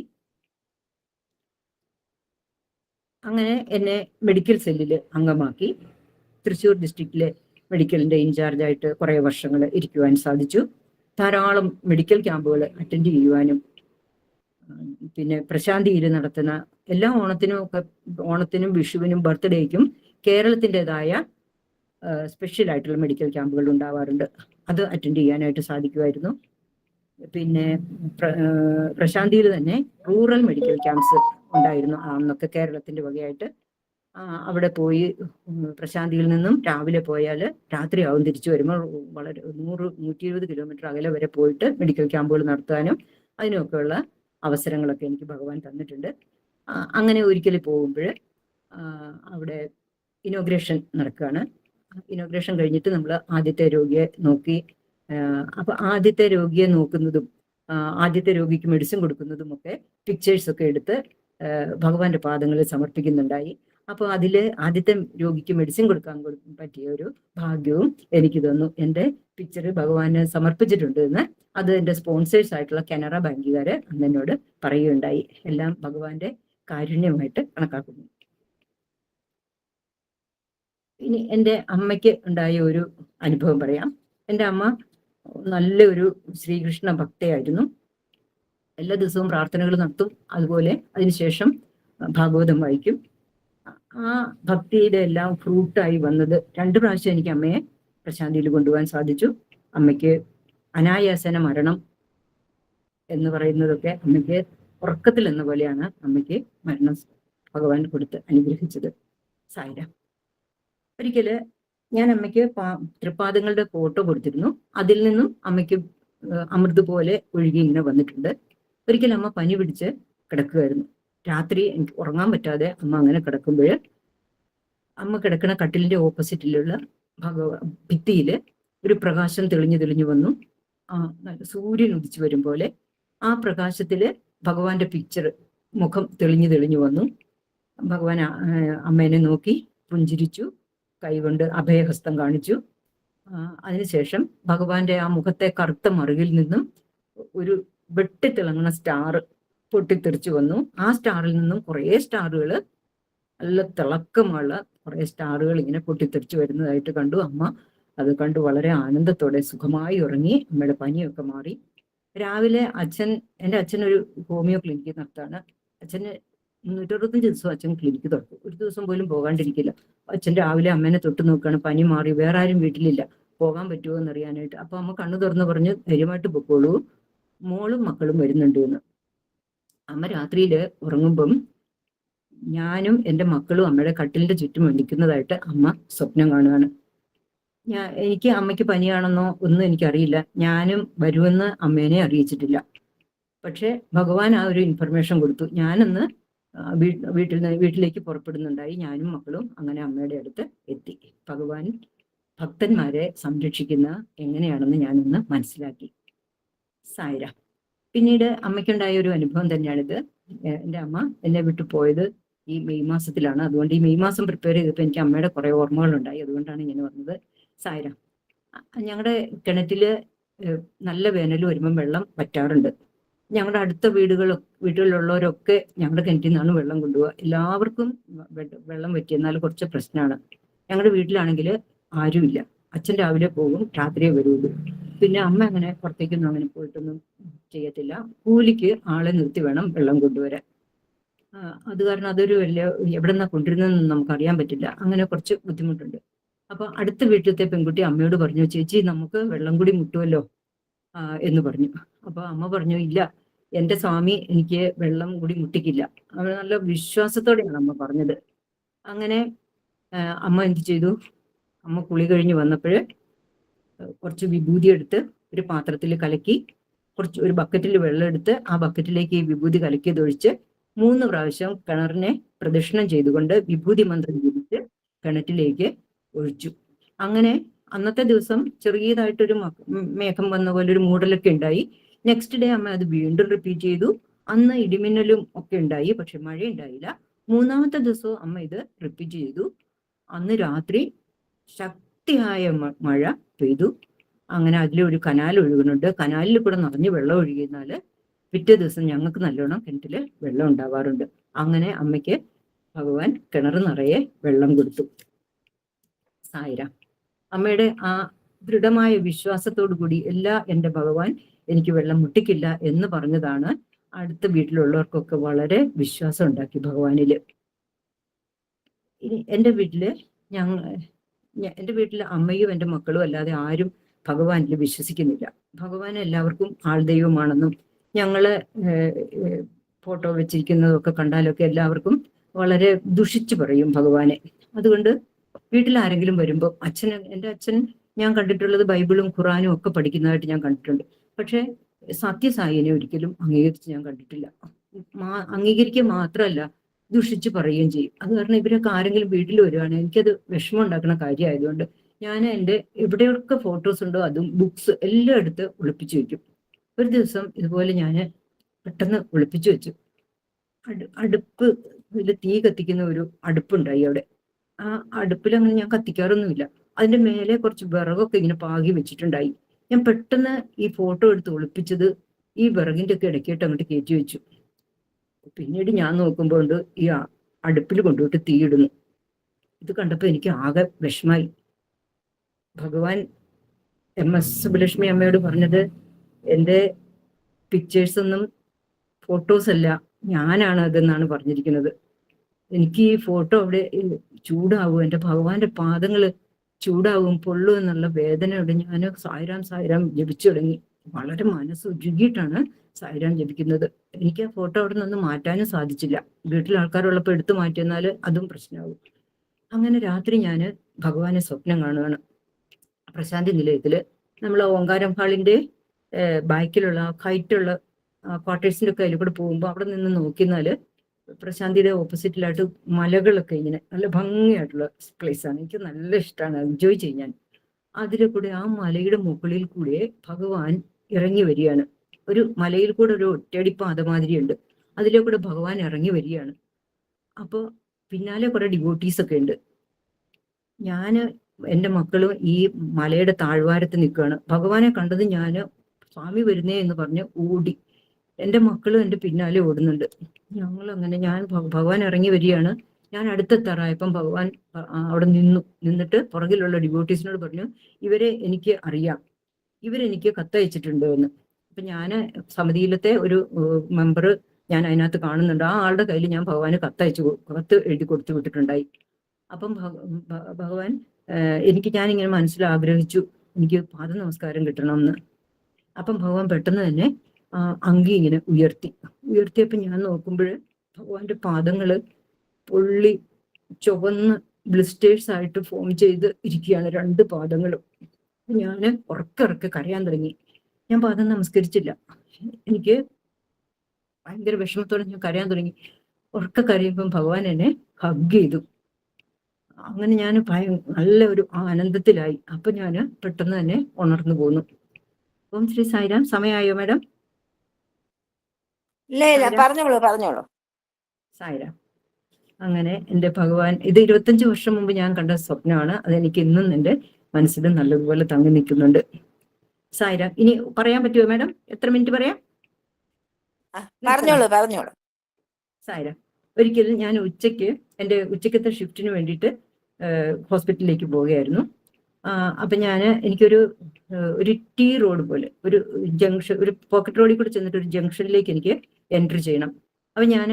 അങ്ങനെ എന്നെ മെഡിക്കൽ സെല്ലിൽ അംഗമാക്കി. തൃശ്ശൂർ ഡിസ്ട്രിക്റ്റിലെ മെഡിക്കലിന്റെ ഇൻചാർജായിട്ട് കുറേ വർഷങ്ങൾ ഇരിക്കുവാൻ സാധിച്ചു. ധാരാളം മെഡിക്കൽ ക്യാമ്പുകൾ അറ്റൻഡ് ചെയ്യുവാനും പിന്നെ പ്രശാന്തിയിൽ നടത്തുന്ന എല്ലാ ഓണത്തിനും വിഷുവിനും ബർത്ത്ഡേക്കും കേരളത്തിൻ്റെതായ സ്പെഷ്യൽ ആയിട്ടുള്ള മെഡിക്കൽ ക്യാമ്പുകൾ ഉണ്ടാവാറുണ്ട്. അത് അറ്റൻഡ് ചെയ്യാനായിട്ട് സാധിക്കുമായിരുന്നു. പിന്നെ പ്രശാന്തിയിൽ തന്നെ റൂറൽ മെഡിക്കൽ ക്യാമ്പ്സ് ഉണ്ടായിരുന്നു അന്നൊക്കെ കേരളത്തിന്റെ വകയായിട്ട്. അവിടെ പോയി പ്രശാന്തിയിൽ നിന്നും രാവിലെ പോയാൽ രാത്രിയാവും തിരിച്ചു വരുമ്പോൾ വളരെ 100-120 കിലോമീറ്റർ അകലെ വരെ പോയിട്ട് മെഡിക്കൽ ക്യാമ്പുകൾ നടത്താനും അതിനൊക്കെയുള്ള അവസരങ്ങളൊക്കെ എനിക്ക് ഭഗവാൻ തന്നിട്ടുണ്ട്. അങ്ങനെ ഒരിക്കൽ പോകുമ്പോൾ അവിടെ ഇനോഗ്രേഷൻ നടക്കുകയാണ്. ഇനോഗ്രേഷൻ കഴിഞ്ഞിട്ട് നമ്മൾ ആദ്യത്തെ രോഗിയെ നോക്കി. അപ്പൊ ആദ്യത്തെ രോഗിയെ നോക്കുന്നതും ആദ്യത്തെ രോഗിക്ക് മെഡിസിൻ കൊടുക്കുന്നതും ഒക്കെ പിക്ചേഴ്സ് ഒക്കെ എടുത്ത് ഭഗവാന്റെ പാദങ്ങളിൽ സമർപ്പിക്കുന്നുണ്ടായി. അപ്പോൾ അതില് ആദ്യത്തെ രോഗിക്ക് മെഡിസിൻ കൊടുക്കാൻ പറ്റിയ ഒരു ഭാഗ്യവും എനിക്ക് തന്നു. എൻ്റെ പിക്ചർ ഭഗവാന് സമർപ്പിച്ചിട്ടുണ്ട് എന്ന് അത് എൻ്റെ സ്പോൺസേഴ്സ് ആയിട്ടുള്ള കാനറ ബാങ്കുകാര് അന്ന് എന്നോട് പറയുകയുണ്ടായി. എല്ലാം ഭഗവാന്റെ കാരുണ്യമായിട്ട് കണക്കാക്കുന്നു. ഇനി എൻ്റെ അമ്മയ്ക്ക് ഉണ്ടായ ഒരു അനുഭവം പറയാം. എൻ്റെ അമ്മ നല്ലൊരു ശ്രീകൃഷ്ണ ഭക്തയായിരുന്നു. എല്ലാ ദിവസവും പ്രാർത്ഥനകൾ നടത്തും. അതുപോലെ അതിനുശേഷം ഭാഗവതം വായിക്കും. ആ ഭക്തിയുടെ എല്ലാം ഫ്രൂട്ടായി വന്നത് 2 പ്രാവശ്യം എനിക്ക് അമ്മയെ പ്രശാന്തിയിൽ കൊണ്ടുപോകാൻ സാധിച്ചു. അമ്മയ്ക്ക് അനായാസന മരണം എന്ന് പറയുന്നതൊക്കെ അമ്മയ്ക്ക് ഉറക്കത്തിൽ എന്ന പോലെയാണ് അമ്മയ്ക്ക് മരണം ഭഗവാൻ കൊടുത്ത് അനുഗ്രഹിച്ചത്. സായിരാം. ഒരിക്കല് ഞാൻ അമ്മയ്ക്ക് തൃപ്പാദങ്ങളുടെ ഫോട്ടോ കൊടുത്തിരുന്നു. അതിൽ നിന്നും അമ്മയ്ക്ക് അമൃത് പോലെ ഒഴുകി ഇങ്ങനെ വന്നിട്ടുണ്ട്. ഒരിക്കൽ അമ്മ പനി പിടിച്ച് കിടക്കുകയായിരുന്നു. രാത്രി എനിക്ക് ഉറങ്ങാൻ പറ്റാതെ അമ്മ അങ്ങനെ കിടക്കുമ്പോൾ അമ്മ കിടക്കുന്ന കട്ടിലിന്റെ ഓപ്പോസിറ്റിലുള്ള ഭിത്തിയിൽ ഒരു പ്രകാശം തെളിഞ്ഞു വന്നു. സൂര്യൻ ഉദിച്ചു വരും പോലെ ആ പ്രകാശത്തില് ഭഗവാന്റെ പിക്ചർ മുഖം തെളിഞ്ഞു വന്നു. ഭഗവാൻ അമ്മേനെ നോക്കി പുഞ്ചിരിച്ചു, കൈകൊണ്ട് അഭയഹസ്തം കാണിച്ചു. അതിനുശേഷം ഭഗവാന്റെ ആ മുഖത്തെ കറുത്ത മറുകിൽ നിന്നും ഒരു വെട്ടിത്തിളങ്ങുന്ന സ്റ്റാർ പൊട്ടിത്തെറിച്ചു വന്നു. ആ സ്റ്റാറിൽ നിന്നും കുറേ സ്റ്റാറുകൾ, നല്ല തിളക്കമുള്ള കുറേ സ്റ്റാറുകൾ ഇങ്ങനെ പൊട്ടിത്തെറിച്ചു വരുന്നതായിട്ട് കണ്ടു. അമ്മ അത് കണ്ടു വളരെ ആനന്ദത്തോടെ സുഖമായി ഉറങ്ങി. അമ്മയുടെ പനിയൊക്കെ മാറി. രാവിലെ എൻ്റെ അച്ഛൻ ഒരു ഹോമിയോ ക്ലിനിക്ക് നടത്താണ്. അച്ഛന് 365 ദിവസം അച്ഛൻ ക്ലിനിക്ക് തുറക്കും. ഒരു ദിവസം പോലും പോകാണ്ടിരിക്കില്ല. അച്ഛൻ രാവിലെ അമ്മേനെ തൊട്ട് നോക്കുകയാണ്. പനി മാറി, വേറെ ആരും വീട്ടിലില്ല, പോകാൻ പറ്റുമോ എന്നറിയാനായിട്ട്. അപ്പൊ അമ്മ കണ്ണു തുറന്ന് പറഞ്ഞ് ധൈര്യമായിട്ട് പൊക്കോളൂ, മോളും മക്കളും വരുന്നുണ്ട് എന്ന്. അമ്മ രാത്രിയിൽ ഉറങ്ങുമ്പം ഞാനും എൻ്റെ മക്കളും അമ്മയുടെ കട്ടിലിന്റെ ചുറ്റും നിൽക്കുന്നതായിട്ട് അമ്മ സ്വപ്നം കാണുകയാണ്. എനിക്ക് അമ്മയ്ക്ക് പനിയാണെന്നോ ഒന്നും എനിക്കറിയില്ല. ഞാനും വരുമെന്ന് അമ്മേനെ അറിയിച്ചിട്ടില്ല. പക്ഷെ ഭഗവാൻ ആ ഒരു ഇൻഫർമേഷൻ കൊടുത്തു. ഞാനന്ന് വീട്ടിലേക്ക് പുറപ്പെടുന്നുണ്ടായി. ഞാനും മക്കളും അങ്ങനെ അമ്മയുടെ അടുത്ത് എത്തി. ഭഗവാൻ ഭക്തന്മാരെ സംരക്ഷിക്കുന്ന എങ്ങനെയാണെന്ന് ഞാനൊന്ന് മനസ്സിലാക്കി. സായിരാം. പിന്നീട് അമ്മയ്ക്കുണ്ടായ ഒരു അനുഭവം തന്നെയാണിത്. എൻ്റെ അമ്മ എന്നെ വിട്ടു പോയത് ഈ മെയ് മാസത്തിലാണ്. അതുകൊണ്ട് ഈ മെയ് മാസം പ്രിപ്പയർ ചെയ്തപ്പോൾ എനിക്ക് അമ്മയുടെ കുറെ ഓർമ്മകളുണ്ടായി. അതുകൊണ്ടാണ് ഇങ്ങനെ വന്നത്. സായിരാം. ഞങ്ങളുടെ കിണറ്റില് നല്ല വേനൽ വരുമ്പം വെള്ളം വറ്റാറുണ്ട്. ഞങ്ങളുടെ അടുത്ത വീടുകളിലുള്ളവരൊക്കെ ഞങ്ങളുടെ കിണറ്റിൽ നിന്നാണ് വെള്ളം കൊണ്ടുപോകുക. എല്ലാവർക്കും വെള്ളം വറ്റിയെന്നാൽ കുറച്ച് പ്രശ്നമാണ്. ഞങ്ങളുടെ വീട്ടിലാണെങ്കിൽ ആരുമില്ല. അച്ഛൻ രാവിലെ പോകും, രാത്രിയെ വരുള്ളൂ. പിന്നെ അമ്മ അങ്ങനെ പുറത്തേക്കൊന്നും അങ്ങനെ പോയിട്ടൊന്നും ചെയ്യത്തില്ല. കൂലിക്ക് ആളെ നിർത്തി വേണം വെള്ളം കൊണ്ടുവരാൻ. അത് കാരണം അതൊരു വലിയ എവിടെ നിന്നാ കൊണ്ടുവരുന്നതെന്ന് നമുക്ക് അറിയാൻ പറ്റില്ല. അങ്ങനെ കുറച്ച് ബുദ്ധിമുട്ടുണ്ട്. അപ്പൊ അടുത്ത വീട്ടിലത്തെ പെൺകുട്ടി അമ്മയോട് പറഞ്ഞു, ചേച്ചി നമുക്ക് വെള്ളം കൂടി മുട്ടുമല്ലോ എന്ന് പറഞ്ഞു. അപ്പൊ അമ്മ പറഞ്ഞു, ഇല്ല, എൻ്റെ സ്വാമി എനിക്ക് വെള്ളം കൂടി മുട്ടിക്കില്ല. അവൾ നല്ല വിശ്വാസത്തോടെയാണ് അമ്മ പറഞ്ഞത്. അങ്ങനെ അമ്മ എന്ത് ചെയ്തു? അമ്മ കുളി കഴിഞ്ഞ് വന്നപ്പോൾ കുറച്ച് വിഭൂതി എടുത്ത് ഒരു പാത്രത്തിൽ കലക്കി, ഒരു ബക്കറ്റിൽ വെള്ളം എടുത്ത് ആ ബക്കറ്റിലേക്ക് ഈ വിഭൂതി കലക്കിയതൊഴിച്ച് 3 പ്രാവശ്യം കിണറിനെ പ്രദക്ഷിണം ചെയ്തുകൊണ്ട് വിഭൂതി മന്ത്രം ജപിച്ച് കിണറ്റിലേക്ക് ഒഴിച്ചു. അങ്ങനെ അന്നത്തെ ദിവസം ചെറിയതായിട്ടൊരു മേഘം വന്ന പോലെ ഒരു മൂടലൊക്കെ ഉണ്ടായി. നെക്സ്റ്റ് ഡേ അമ്മ അത് വീണ്ടും റിപ്പീറ്റ് ചെയ്തു. അന്ന് ഇടിമിന്നലും ഒക്കെ ഉണ്ടായി, പക്ഷെ മഴ ഉണ്ടായില്ല. 3ാമത്തെ ദിവസവും അമ്മ ഇത് റിപ്പീറ്റ് ചെയ്തു. അന്ന് രാത്രി ശക്തിയായ മഴ പെയ്തു. അങ്ങനെ അതിലൊരു കനാൽ ഒഴുകുന്നുണ്ട്. കനാലിൽ കൂടെ നിറഞ്ഞ് വെള്ളം ഒഴുകിയെന്നാൽ പിറ്റേ ദിവസം ഞങ്ങൾക്ക് നല്ലോണം കിണറ്റില് വെള്ളം ഉണ്ടാവാറുണ്ട്. അങ്ങനെ അമ്മയ്ക്ക് ഭഗവാൻ കിണർ നിറയെ വെള്ളം കൊടുത്തു. സായിരാം. അമ്മയുടെ ആ ദൃഢമായ വിശ്വാസത്തോടു കൂടി എൻ്റെ ഭഗവാൻ എനിക്ക് വെള്ളം മുട്ടിക്കില്ല എന്ന് പറഞ്ഞതാണ് അടുത്ത വീട്ടിലുള്ളവർക്കൊക്കെ വളരെ വിശ്വാസം ഉണ്ടാക്കി ഭഗവാനില്. ഇനി എൻ്റെ വീട്ടില് എൻ്റെ വീട്ടിലെ അമ്മയും എൻ്റെ മക്കളും അല്ലാതെ ആരും ഭഗവാനിൽ വിശ്വസിക്കുന്നില്ല. ഭഗവാൻ എല്ലാവർക്കും ആൾദൈവമാണെന്നും ഞങ്ങള് ഫോട്ടോ വെച്ചിരിക്കുന്നതൊക്കെ കണ്ടാലൊക്കെ എല്ലാവർക്കും വളരെ ദുഷിച്ചു പറയും ഭഗവാനെ. അതുകൊണ്ട് വീട്ടിൽ ആരെങ്കിലും വരുമ്പോൾ എൻ്റെ അച്ഛൻ ഞാൻ കണ്ടിട്ടുള്ളത് ബൈബിളും ഖുറാനും ഒക്കെ പഠിക്കുന്നതായിട്ട് ഞാൻ കണ്ടിട്ടുണ്ട്. പക്ഷെ സത്യസായിനെ ഒരിക്കലും അംഗീകരിച്ച് ഞാൻ കണ്ടിട്ടില്ല. അംഗീകരിക്കുക മാത്രമല്ല, ദുഷിച്ച് പറയുകയും ചെയ്യും. അത് കാരണം ഇവരൊക്കെ ആരെങ്കിലും വീട്ടിൽ വരുവാണെങ്കിൽ എനിക്കത് വിഷമം ഉണ്ടാക്കുന്ന കാര്യമായതുകൊണ്ട് ഞാൻ എൻ്റെ എവിടെയൊക്കെ ഫോട്ടോസ് ഉണ്ടോ അതും ബുക്സ് എല്ലാം എടുത്ത് ഒളിപ്പിച്ചു വെക്കും. ഒരു ദിവസം ഇതുപോലെ ഞാൻ പെട്ടെന്ന് ഒളിപ്പിച്ചു വെച്ചു. അടുപ്പ് ഇതിൽ തീ കത്തിക്കുന്ന ഒരു അടുപ്പുണ്ടായി അവിടെ. ആ അടുപ്പിൽ അങ്ങനെ ഞാൻ കത്തിക്കാറൊന്നുമില്ല. അതിന്റെ മേലെ കുറച്ച് വിറകൊക്കെ ഇങ്ങനെ പാകി വെച്ചിട്ടുണ്ടായി. ഞാൻ പെട്ടെന്ന് ഈ ഫോട്ടോ എടുത്ത് ഒളിപ്പിച്ചത് ഈ വിറകിന്റെ ഒക്കെ ഇടയ്ക്കായിട്ട് അങ്ങോട്ട് കയറ്റി വെച്ചു. പിന്നീട് ഞാൻ നോക്കുമ്പോൾ ഈ അടുപ്പിൽ കൊണ്ടുപോയിട്ട് തീയിടുന്നു. ഇത് കണ്ടപ്പോൾ എനിക്ക് ആകെ വിഷമായി. ഭഗവാൻ MS സുബ്ബലക്ഷ്മി അമ്മയോട് പറഞ്ഞത്, എൻ്റെ പിക്ചേഴ്സ് ഒന്നും ഫോട്ടോസ് അല്ല, ഞാനാണ് അതെന്നാണ് പറഞ്ഞിരിക്കുന്നത്. എനിക്ക് ഈ ഫോട്ടോ അവിടെ ചൂടാവും, എൻ്റെ ഭഗവാന്റെ പാദങ്ങള് ചൂടാവും, പൊള്ളു എന്നുള്ള വേദനയോടെ ഞാൻ സായിരാം സായിരാം ജപിച്ചു തുടങ്ങി. വളരെ മനസ്സുരുകിയിട്ടാണ് സായിരാം ജപിക്കുന്നത്. എനിക്ക് ആ ഫോട്ടോ അവിടെ നിന്ന് മാറ്റാനും സാധിച്ചില്ല. വീട്ടിൽ ആൾക്കാരുള്ളപ്പോൾ എടുത്തു മാറ്റിയെന്നാൽ അതും പ്രശ്നമാകും. അങ്ങനെ രാത്രി ഞാൻ ഭഗവാനെ സ്വപ്നം കാണുകയാണ്. പ്രശാന്തി നിലയത്തില് നമ്മൾ ഓങ്കാരം ഹാളിന്റെ ബാക്കിലുള്ള ഹൈറ്റുള്ള ക്വാർട്ടേഴ്സിന്റെ ഒക്കെ അതിൽ കൂടെ പോകുമ്പോൾ അവിടെ നിന്ന് നോക്കിയാല് പ്രശാന്തിയുടെ ഓപ്പോസിറ്റിലായിട്ട് മലകളൊക്കെ ഇങ്ങനെ നല്ല ഭംഗിയായിട്ടുള്ള പ്ലേസ് ആണ്. എനിക്ക് നല്ല ഇഷ്ടമാണ്, എൻജോയ് ചെയ്യാൻ. അതിലെ കൂടെ ആ മലയുടെ മുകളിൽ കൂടെ ഭഗവാൻ ഇറങ്ങി വരികയാണ്. ഒരു മലയിൽ കൂടെ ഒരു ഒറ്റയടി പാത മാതിരി ഉണ്ട്, അതിലെ കൂടെ ഭഗവാൻ ഇറങ്ങി വരികയാണ്. അപ്പോൾ പിന്നാലെ കുറെ ഡിവോട്ടീസ് ഒക്കെ ഉണ്ട്. ഞാന് എൻ്റെ മക്കളും ഈ മലയുടെ താഴ്വാരത്ത് നിൽക്കുകയാണ്. ഭഗവാനെ കണ്ടത് ഞാൻ സ്വാമി വരുന്നേ എന്ന് പറഞ്ഞ് ഓടി. എൻ്റെ മക്കളും എൻ്റെ പിന്നാലെ ഓടുന്നുണ്ട്. ഞങ്ങളങ്ങനെ ഞാൻ ഭഗവാൻ ഇറങ്ങി വരികയാണ്. ഞാൻ അടുത്തെത്താറായപ്പം ഭഗവാൻ അവിടെ നിന്നിട്ട് പുറകിലുള്ള ഡിവോട്ടീസിനോട് പറഞ്ഞു, ഇവരെ എനിക്ക് അറിയാം, ഇവരെനിക്ക് കത്തയച്ചിട്ടുണ്ട് എന്ന്. അപ്പൊ ഞാൻ സമിതിയിലത്തെ ഒരു മെമ്പർ ഞാൻ അതിനകത്ത് കാണുന്നുണ്ട്. ആ ആളുടെ കയ്യിൽ ഞാൻ ഭഗവാന് കത്ത് എഴുതി കൊടുത്തു വിട്ടിട്ടുണ്ടായി. അപ്പം ഭഗവാൻ ഞാനിങ്ങനെ മനസ്സിൽ ആഗ്രഹിച്ചു എനിക്ക് പാദ നമസ്കാരം കിട്ടണമെന്ന്. അപ്പം ഭഗവാൻ പെട്ടെന്ന് തന്നെ അങ്കി ഇങ്ങനെ ഉയർത്തിയപ്പോൾ ഞാൻ നോക്കുമ്പോൾ ഭഗവാന്റെ പാദങ്ങള് പൊള്ളി ചുവന്ന് ബ്ലിസ്റ്റേഴ്സ് ആയിട്ട് ഫോം ചെയ്ത് ഇരിക്കുകയാണ്, 2 പാദങ്ങളും. ഞാൻ ഉറക്കെ കരയാൻ തുടങ്ങി. ഞാൻ പാദം നമസ്കരിച്ചില്ല. എനിക്ക് ഭയങ്കര വിഷമത്തോടെ ഞാൻ കരയാൻ തുടങ്ങി. ഉറക്കെ കരയുമ്പം ഭഗവാൻ എന്നെ ഹഗ് ചെയ്തു. അങ്ങനെ ഞാൻ നല്ല ഒരു ആനന്ദത്തിലായി. അപ്പൊ ഞാൻ പെട്ടെന്ന് തന്നെ ഉണർന്നു പോന്നു. ഓം ശ്രീ സായിരാം. സമയമായോ മാഡം? ഇല്ല, പറഞ്ഞോളൂ. സായിരാം. അങ്ങനെ എൻ്റെ ഭഗവാൻ, ഇത് 25 വർഷം മുമ്പ് ഞാൻ കണ്ട സ്വപ്നമാണ്. അതെനിക്ക് ഇന്നും എൻ്റെ മനസ്സിൽ നല്ലതുപോലെ തങ്ങി നിൽക്കുന്നുണ്ട്. സായിരാം. ഇനി പറയാൻ പറ്റുമോ മാഡം? എത്ര മിനിറ്റ് പറയാം? പറഞ്ഞോളൂ. സായിരാം. ഒരിക്കലും ഞാൻ എൻ്റെ ഉച്ചക്കത്തെ ഷിഫ്റ്റിന് വേണ്ടിയിട്ട് ഹോസ്പിറ്റലിലേക്ക് പോവുകയായിരുന്നു. അപ്പൊ എനിക്കൊരു ടി റോഡ് പോലെ ഒരു ജംഗ്ഷൻ, ഒരു പോക്കറ്റ് റോഡിൽ കൂടെ ചെന്നിട്ട് ഒരു ജംഗ്ഷനിലേക്ക് എനിക്ക് എൻട്രി ചെയ്യണം. അപ്പൊ ഞാൻ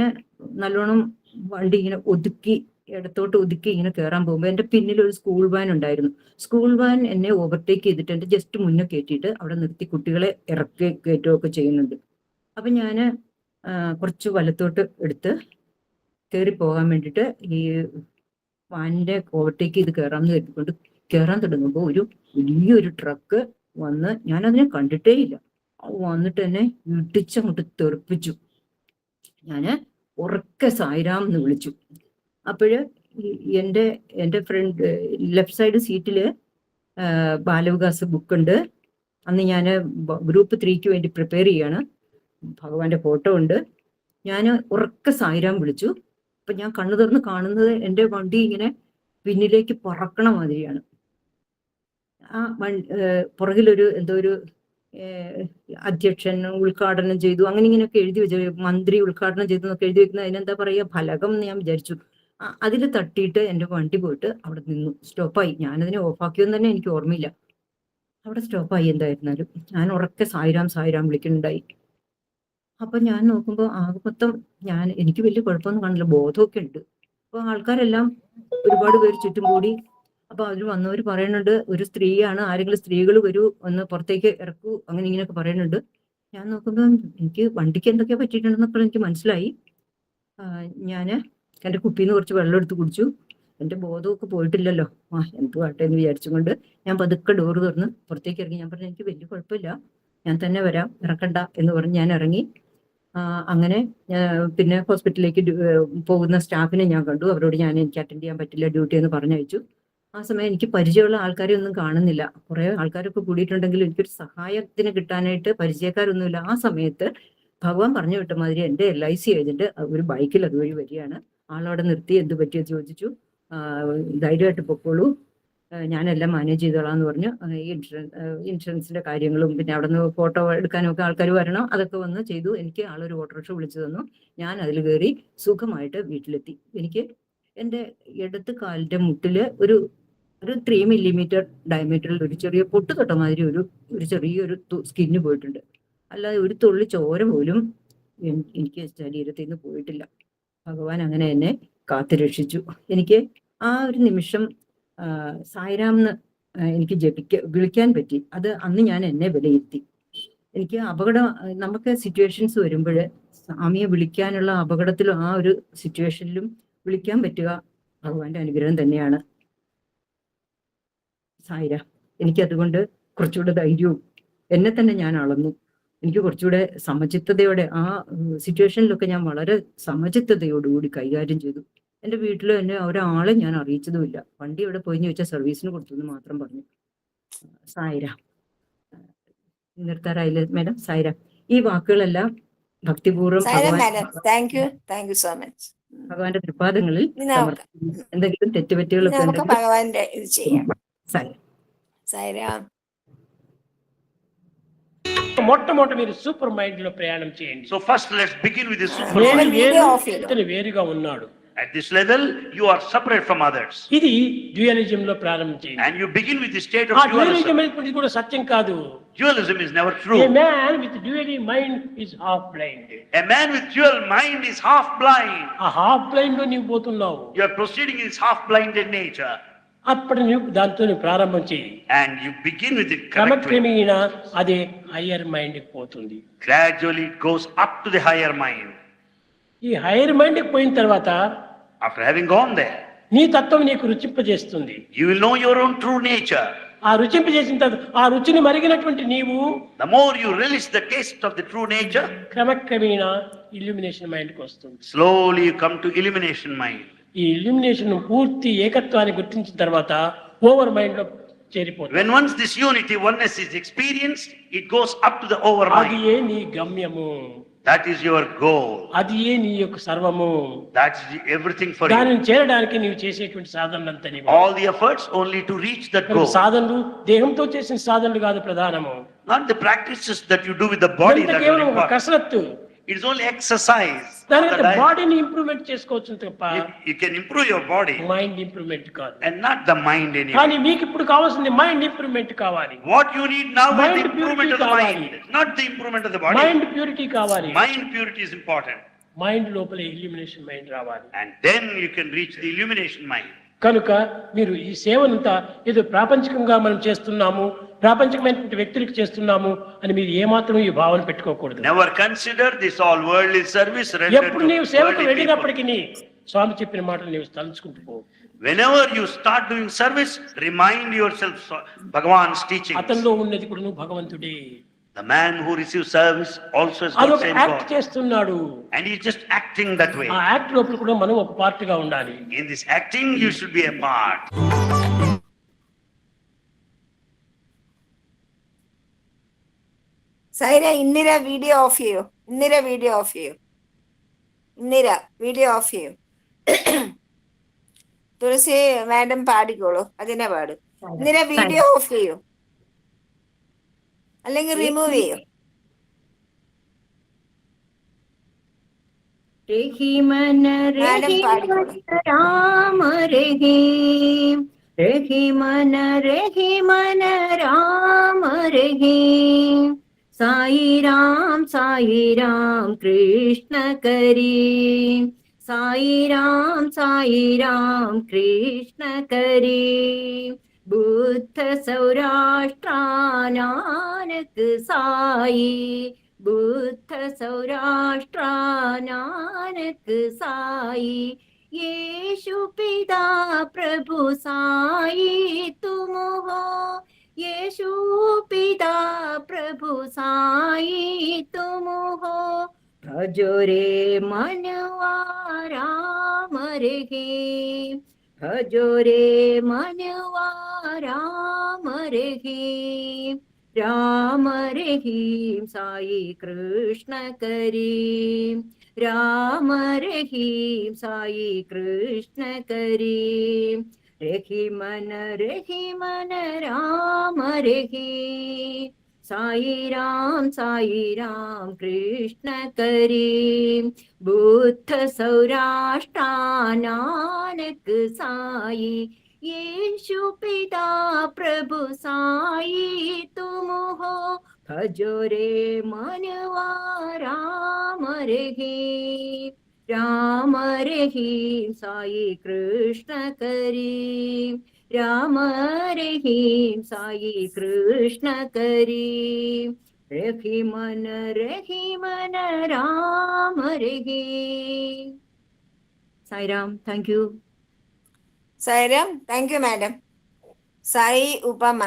നല്ലോണം വണ്ടി ഇങ്ങനെ ഇടത്തോട്ട് ഒതുക്കി ഇങ്ങനെ കയറാൻ പോകുമ്പോൾ എൻ്റെ പിന്നിൽ ഒരു സ്കൂൾ വാൻ ഉണ്ടായിരുന്നു. സ്കൂൾ വാൻ എന്നെ ഓവർടേക്ക് ചെയ്തിട്ട് എൻ്റെ ജസ്റ്റ് മുന്നേ കയറ്റിയിട്ട് അവിടെ നിർത്തി കുട്ടികളെ ഇറക്കി കയറ്റുകയൊക്കെ ചെയ്യുന്നുണ്ട്. അപ്പൊ ഞാൻ കുറച്ച് വലത്തോട്ട് എടുത്ത് കയറി പോകാൻ വേണ്ടിയിട്ട് ഈ വാനിന്റെ ഓവർടേക്ക് ചെയ്ത് കയറാമെന്ന് കരുതിക്കൊണ്ട് കയറാൻ തുടങ്ങുമ്പോൾ ഒരു വലിയൊരു ട്രക്ക് വന്ന്, ഞാനതിനെ കണ്ടിട്ടേ ഇല്ല, വന്നിട്ട് എന്നെ ഇടിച്ചങ്ങോട്ട് തെറിപ്പിച്ചു. ഞാന് ഉറക്കെ സായിരാം എന്ന് വിളിച്ചു. അപ്പോഴ് എൻ്റെ ഫ്രണ്ട് ലെഫ്റ്റ് സൈഡ് സീറ്റില് ബാലവികാസ് ബുക്കുണ്ട്. അന്ന് ഞാൻ ഗ്രൂപ്പ് 3ക്ക് വേണ്ടി പ്രിപ്പയർ ചെയ്യാണ്. ഭഗവാന്റെ ഫോട്ടോ ഉണ്ട്. ഞാൻ ഉറക്കെ സായിരാം വിളിച്ചു. അപ്പൊ ഞാൻ കണ്ണു തുറന്ന് കാണുന്നത് എൻ്റെ വണ്ടി ഇങ്ങനെ പിന്നിലേക്ക് പറക്കണ മാതിരിയാണ്. ആ പുറകിലൊരു എന്തോ ഒരു അധ്യക്ഷൻ ഉദ്ഘാടനം ചെയ്തു, അങ്ങനെ ഇങ്ങനെയൊക്കെ എഴുതി വെച്ചു, മന്ത്രി ഉദ്ഘാടനം ചെയ്തു എന്നൊക്കെ എഴുതി വെക്കുന്നത് അതിനെന്താ പറയുക, ഫലകം എന്ന് ഞാൻ വിചാരിച്ചു. അതിൽ തട്ടിയിട്ട് എൻ്റെ വണ്ടി പോയിട്ട് അവിടെ നിന്നു, സ്റ്റോപ്പായി. ഞാനതിനെ ഓഫാക്കിയെന്ന് തന്നെ എനിക്ക് ഓർമ്മയില്ല. അവിടെ സ്റ്റോപ്പായി. എന്തായിരുന്നാലും ഞാൻ ഉറക്കെ സായിരാം സായിരാം വിളിക്കുന്നുണ്ടായി. അപ്പൊ ഞാൻ നോക്കുമ്പോൾ ആകെ മൊത്തം എനിക്ക് വലിയ കുഴപ്പമൊന്നും കാണില്ല, ബോധമൊക്കെ ഉണ്ട്. അപ്പൊ ആൾക്കാരെല്ലാം ഒരുപാട് പേര് ചുറ്റും കൂടി. അപ്പൊ അതിൽ വന്നവർ പറയുന്നുണ്ട്, ഒരു സ്ത്രീയാണ്, ആരെങ്കിലും സ്ത്രീകൾ വരൂ, ഒന്ന് പുറത്തേക്ക് ഇറക്കൂ, അങ്ങനെ ഇങ്ങനെയൊക്കെ പറയുന്നുണ്ട്. ഞാൻ നോക്കുമ്പോൾ എനിക്ക് വണ്ടിക്ക് എന്തൊക്കെയാ പറ്റിയിട്ടുണ്ടെന്നപ്പോൾ എനിക്ക് മനസ്സിലായി. ഞാൻ എൻ്റെ കുപ്പിയിൽ നിന്ന് കുറച്ച് വെള്ളം എടുത്ത് കുടിച്ചു. എൻ്റെ ബോധമൊക്കെ പോയിട്ടില്ലല്ലോ, എന്ത് ആട്ടെ എന്ന് വിചാരിച്ചുകൊണ്ട് ഞാൻ പതുക്കെ ഡോറ് തുറന്ന് പുറത്തേക്ക് ഇറങ്ങി. ഞാൻ പറഞ്ഞു, എനിക്ക് വലിയ കുഴപ്പമില്ല, ഞാൻ തന്നെ വരാം, ഇറക്കണ്ട എന്ന് പറഞ്ഞ് ഞാൻ ഇറങ്ങി. അങ്ങനെ പിന്നെ ഹോസ്പിറ്റലിലേക്ക് പോകുന്ന സ്റ്റാഫിനെ ഞാൻ കണ്ടു. അവരോട് എനിക്ക് അറ്റൻഡ് ചെയ്യാൻ പറ്റില്ല, ഡ്യൂട്ടി എന്ന് പറഞ്ഞയച്ചു. ആ സമയം എനിക്ക് പരിചയമുള്ള ആൾക്കാരെ ഒന്നും കാണുന്നില്ല. കുറെ ആൾക്കാരൊക്കെ കൂടിയിട്ടുണ്ടെങ്കിൽ എനിക്കൊരു സഹായത്തിന് കിട്ടാനായിട്ട് പരിചയക്കാരൊന്നുമില്ല. ആ സമയത്ത് ഭഗവാൻ പറഞ്ഞു വിട്ട മാതിരി എൻ്റെ LIC ഏജന്റ് ഒരു ബൈക്കിൽ അതുവഴി വരികയാണ്. ആളവിടെ നിർത്തി, എന്ത് പറ്റിയെന്ന് ചോദിച്ചു. ധൈര്യമായിട്ട് പൊക്കോളൂ, ഞാനെല്ലാം മാനേജ് ചെയ്തോളാം എന്ന് പറഞ്ഞു. ഈ ഇൻഷുറൻസിന്റെ കാര്യങ്ങളും പിന്നെ അവിടെ നിന്ന് ഫോട്ടോ എടുക്കാനും ഒക്കെ ആൾക്കാർ വരണം, അതൊക്കെ വന്ന് ചെയ്തു. എനിക്ക് ആളൊരു ഓട്ടോറിക്ഷ വിളിച്ചു തന്നു. ഞാൻ അതിൽ കയറി സുഖമായിട്ട് വീട്ടിലെത്തി. എനിക്ക് എൻ്റെ ഇടത്ത് കാലിന്റെ മുട്ടില് ഒരു 3 മില്ലിമീറ്റർ ഡയമീറ്ററിൽ ഒരു ചെറിയ പൊട്ട് തൊട്ട മാതിരി ഒരു ചെറിയൊരു സ്കിന്ന് പോയിട്ടുണ്ട്. അല്ലാതെ ഒരു തുള്ളി ചോര പോലും എനിക്ക് ശരീരത്തിൽ നിന്ന് പോയിട്ടില്ല. ഭഗവാൻ അങ്ങനെ എന്നെ കാത്തുരക്ഷിച്ചു. എനിക്ക് ആ ഒരു നിമിഷം സായിരാം എന്ന് എനിക്ക് വിളിക്കാൻ പറ്റി. അത് അന്ന് ഞാൻ എന്നെ വിലയിരുത്തി. എനിക്ക് നമുക്ക് സിറ്റുവേഷൻസ് വരുമ്പോൾ സ്വാമിയെ വിളിക്കാനുള്ള അപകടത്തിലും ആ ഒരു സിറ്റുവേഷനിലും വിളിക്കാൻ പറ്റുക ഭഗവാന്റെ അനുഗ്രഹം തന്നെയാണ്. സായിരാം. എനിക്കതുകൊണ്ട് കുറച്ചുകൂടെ ധൈര്യവും എന്നെ തന്നെ ഞാൻ അളന്നു. എനിക്ക് കുറച്ചുകൂടെ സമചിത്തതയോടെ ആ സിറ്റുവേഷനിലൊക്കെ ഞാൻ വളരെ സമചിത്തതയോടുകൂടി കൈകാര്യം ചെയ്തു. എൻ്റെ വീട്ടിൽ എന്നെ ഒരാളെ ഞാൻ അറിയിച്ചതുമില്ല. വണ്ടി എവിടെ പോയി ചോദിച്ചാൽ സർവീസിന് കൊടുത്തു എന്ന് മാത്രം പറഞ്ഞു. സായിരാം. നിർത്താറായില്ലേ മാഡം? സായിരാം. ഈ വാക്കുകളെല്ലാം ഭക്തിപൂർവ്വം ഭഗവാന്റെ തൃപ്പാദങ്ങളിൽ എന്തെങ്കിലും തെറ്റുപറ്റുകളൊക്കെ ഭഗവാന്റെ ഇത് ചെയ്യാം. സായിരാം. మొట్టమొదట మీరు సూపర్ మైండ్ లో ప్రయాణం చేయండి. So first let's begin with the super mind. ఇతను వేరుగా ఉన్నాడు. At this level you are separate from others. ఇది డ్యూయలిజం లో ప్రారంభం చేయండి. And you begin with the state of dualism. Dualism అనేది కూడా సత్యం కాదు. Dualism is never true. A man with dual mind is half blind. A man with dual mind is half blind. ఆ half blind లో నీవు పోతున్నావు. You are proceeding in half blinded nature. అప్పుడు నువ్వు దాంతో ప్రారంభం చేయి. And you begin with the క్రమక్రమేణా అదే హయ్యర్ మైండ్ కి పోతుంది. Gradually it goes up to the higher mind. ఈ హయ్యర్ మైండ్ కి పోయిన తర్వాత after having gone there నీ తత్వం నీకు రుచింపజేస్తుంది. you will know your own true nature. ఆ రుచింపజేసిన తర్వాత ఆ రుచిని మరిగినటువంటి నీవు the more you relish the taste of the true nature, క్రమక్రమేణా ఇల్యూమినేషన్ మైండ్ కి వస్తుంది. slowly you come to illumination mind. ఈ ఇల్యూమినేషన్ పూర్తి ఏకత్వాన్ని గుర్తించిన తర్వాత ఓవర్ మైండ్ లో చేరిపోతుంది. When once this unity oneness is experienced, it goes up to the over mind. అది ఏ నీ గమ్యము. That is your goal. అది ఏ నీ యొక్క సర్వము. That's everything for you. దానిని చేరడానికి నీవు చేసేటువంటి సాధనలంతా నీవు. All the efforts only to reach that goal. సాధనలు దేహంతో చేసిన సాధనలు కాదు ప్రధానము. Not the practices that you do with the body that కేవలం ఒక కసరత్తు. It is only exercise. దానికి బాడీని ఇంప్రూవ్మెంట్ చేసుకోవచ్చు తప్ప you can improve your body. Mind improvement కాదు. And not the mind anymore. కానీ మీకు ఇప్పుడు కావాల్సింది మైండ్ ఇంప్రూవ్మెంట్ కావాలి. What you need now is the improvement of the mind, not the improvement of the body. Mind purity కావాలి. Mind purity is important. Mind లోపల illumination mind రావాలి. And then you can reach the illumination mind. కనుక మీరు ఈ సేవనంతా ఏదో ప్రాపంచికంగా మనం చేస్తున్నాము, ప్రాపంచికమైనటువంటి వ్యక్తులకు చేస్తున్నాము అని మీరు ఏమాత్రం ఈ భావన పెట్టుకోకూడదు. Never consider this all worldly service rendered. ఎప్పుడు నీవు సేవకు వెళ్ళినప్పటికీ స్వామి చెప్పిన మాటలు నీవు తలుచుకుంటూ పో. Whenever you start doing service, remind yourself Bhagavan's teachings. అతనిలో ఉన్నది కూడా నువ్వు భగవంతుడే. The man who receives service also is the same act God. చేస్తున్నాడు. And he is just acting that way. ఆ యాక్ట్ లోపల కూడా మనం ఒక పార్ట్ గా ఉండాలి. In this acting you should be a part. സൈര, Indira video of ചെയ്യൂ. ഇന്ദിര വീഡിയോ ഓഫ് ചെയ്യൂ. ഇന്ദിര വീഡിയോ ഓഫ് ചെയ്യൂ. തുളസി മാഡം പാടിക്കോളൂ, അതിനെ പാടും. ഇന്ദിര വീഡിയോ ഓഫ് ചെയ്യൂ, അല്ലെങ്കിൽ റിമൂവ് ചെയ്യൂ. रहीमन മാഡം പാടിക്കോളൂ. राम रहीम, रहीमन राम रहीम, साई राम कृष्ण करीम, साई राम कृष्ण करीम, बुद्ध सौराष्ट्र नानक साई, बुद्ध सौराष्ट्र नानक साई, यीशु पिता प्रभु साई तुम हो, यीशु पिता प्रभु साई तुम हो, भजो रे मनवा राम रहीम, भजो रे मनवा राम रहीम, राम रहीम साई कृष्ण करीम, राम रहीम साई कृष्ण करीम, रहीमन राम रहीम, साई राम कृष्ण करीम, बुद्ध सौराष्ट्र नानक साई, यीशु पिता प्रभु साई तुम हो, भजो रे मनवा राम रहीम, राम रहीम साई कृष्ण करीम, राम रहीम साई कृष्ण करीम, रहीमन Ram Rahim. Sai Ram. Thank you. Sairam. Thank you madam. Sai ഉപമ,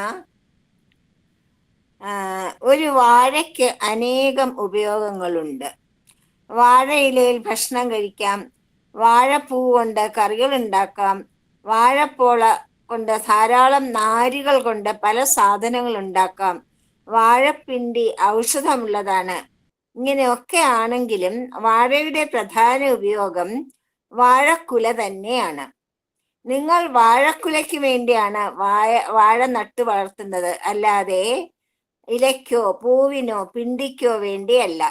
ഒരു വാഴയ്ക്ക് അനേകം ഉപയോഗങ്ങളുണ്ട്. വാഴയിലയിൽ ഭക്ഷണം കഴിക്കാം, വാഴപ്പൂ കൊണ്ട് കറികൾ ഉണ്ടാക്കാം, വാഴപ്പോള കൊണ്ട് ധാരാളം നാരുകൾ കൊണ്ട് പല സാധനങ്ങൾ ഉണ്ടാക്കാം, വാഴപ്പിണ്ടി ഔഷധമുള്ളതാണ്. ഇങ്ങനെയൊക്കെ ആണെങ്കിലും വാഴയുടെ പ്രധാന ഉപയോഗം വാഴക്കുല തന്നെയാണ്. നിങ്ങൾ വാഴക്കുലയ്ക്ക് വേണ്ടിയാണ് വാഴ നട്ടു വളർത്തുന്നത്, അല്ലാതെ ഇലയ്ക്കോ പൂവിനോ പിണ്ടിക്കോ വേണ്ടിയല്ല.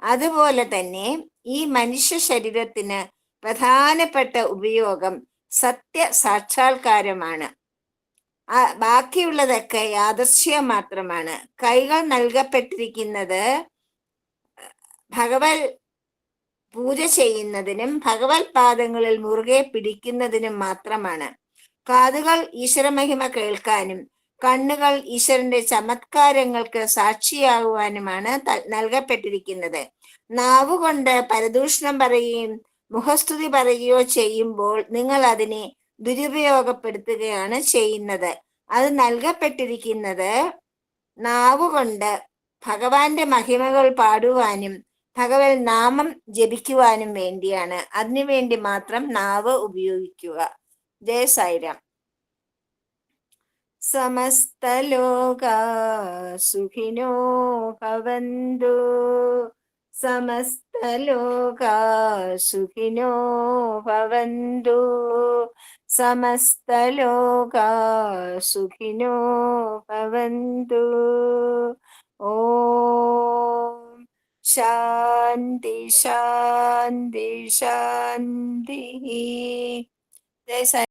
അതുപോലെ തന്നെ ഈ മനുഷ്യ ശരീരത്തിന് പ്രധാനപ്പെട്ട ഉപയോഗം സത്യ സാക്ഷാത്കാരമാണ്. ബാക്കിയുള്ളതൊക്കെ യാദൃശ്യം മാത്രമാണ്. കൈകൾ നൽകപ്പെട്ടിരിക്കുന്നത് ഭഗവത് പൂജ ചെയ്യുന്നതിനും ഭഗവത് പാദങ്ങളിൽ മുറുകെ പിടിക്കുന്നതിനും മാത്രമാണ്. കാതുകൾ ഈശ്വരമഹിമ കേൾക്കാനും കണ്ണുകൾ ഈശ്വരന്റെ ചമത്കാരങ്ങൾക്ക് സാക്ഷിയാകുവാനുമാണ് നൽകപ്പെട്ടിരിക്കുന്നത്. നാവുകൊണ്ട് പരദൂഷണം പറയുകയും മുഖസ്തുതി പറയുകയോ ചെയ്യുമ്പോൾ നിങ്ങൾ അതിനെ ദുരുപയോഗപ്പെടുത്തുകയാണ് ചെയ്യുന്നത്. അത് നൽകപ്പെട്ടിരിക്കുന്നത് നാവുകൊണ്ട് ഭഗവാന്റെ മഹിമകൾ പാടുവാനും ഭഗവത് നാമം ജപിക്കുവാനും വേണ്ടിയാണ്. അതിനുവേണ്ടി മാത്രം നാവ് ഉപയോഗിക്കുക. ജയ സായിരാം. സമസ്തലോകാ സുഖിനോ ഭവന്തു, സമസ്തലോകാ സുഖിനോ ഭവന്തു, സമസ്തലോകാ സുഖിനോ ഭവന്തു. ഓം ശാന്തി ശാന്തി ശാന്തി. ജയ സായി.